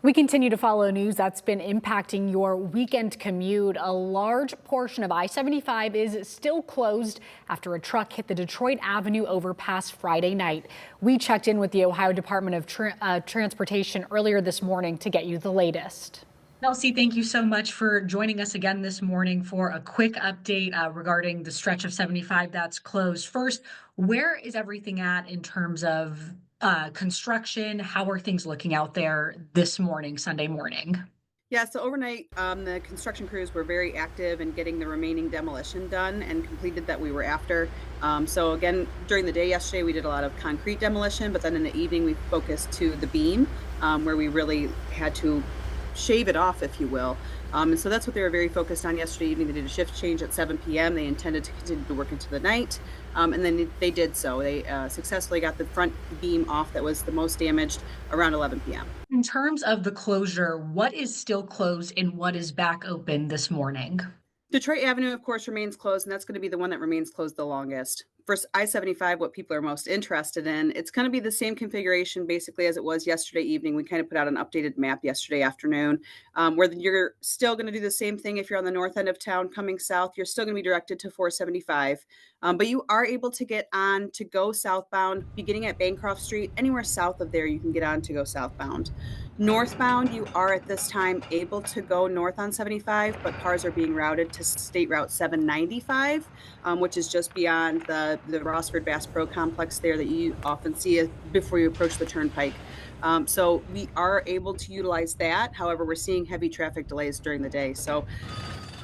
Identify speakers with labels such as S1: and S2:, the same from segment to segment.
S1: We continue to follow news that's been impacting your weekend commute. A large portion of I-75 is still closed after a truck hit the Detroit Avenue overpass Friday night. We checked in with the Ohio Department of Transportation earlier this morning to get you the latest.
S2: Kelsey, thank you so much for joining us again this morning for a quick update regarding the stretch of 75 that's closed. First, where is everything at in terms of construction? How are things looking out there this morning, Sunday morning?
S3: Yeah, so overnight, the construction crews were very active in getting the remaining demolition done and completed that we were after. So again, during the day yesterday, we did a lot of concrete demolition, but then in the evening, we focused to the beam, where we really had to shave it off, if you will. And so that's what they were very focused on yesterday evening. They did a shift change at 7 p.m. They intended to continue to work into the night, and then they did so. They successfully got the front beam off that was the most damaged around 11 p.m.
S2: In terms of the closure, what is still closed and what is back open this morning?
S3: Detroit Avenue, of course, remains closed, and that's going to be the one that remains closed the longest. For I-75, what people are most interested in, it's going to be the same configuration basically as it was yesterday evening. We kind of put out an updated map yesterday afternoon, where you're still going to do the same thing. If you're on the north end of town coming south, you're still going to be directed to 475. But you are able to get on to go southbound, beginning at Bancroft Street. Anywhere south of there, you can get on to go southbound. Northbound, you are at this time able to go north on 75, but cars are being routed to State Route 795, which is just beyond the Rossford Bass Pro Complex there that you often see before you approach the turnpike. So we are able to utilize that. However, we're seeing heavy traffic delays during the day. So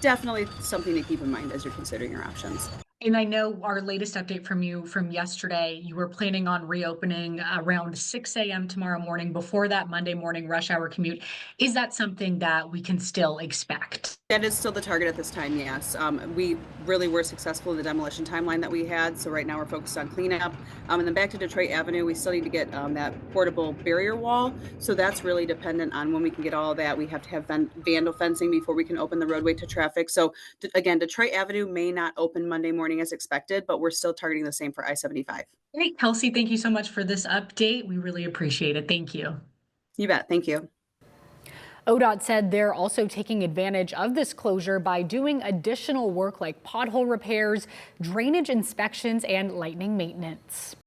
S3: definitely something to keep in mind as you're considering your options.
S2: And I know our latest update from you from yesterday, you were planning on reopening around 6 a.m. tomorrow morning before that Monday morning rush hour commute. Is that something that we can still expect?
S3: That is still the target at this time, yes. We really were successful in the demolition timeline that we had. So right now we're focused on cleanup. And then back to Detroit Avenue, we still need to get that portable barrier wall. So that's really dependent on when we can get all of that. We have to have vandal fencing before we can open the roadway to traffic. So again, Detroit Avenue may not open Monday morning as expected, but we're still targeting the same for I-75.
S2: Great, Kelsey, thank you so much for this update. We really appreciate it. Thank you.
S3: You bet. Thank you.
S1: ODOT said they're also taking advantage of this closure by doing additional work like pothole repairs, drainage inspections, and lightning maintenance.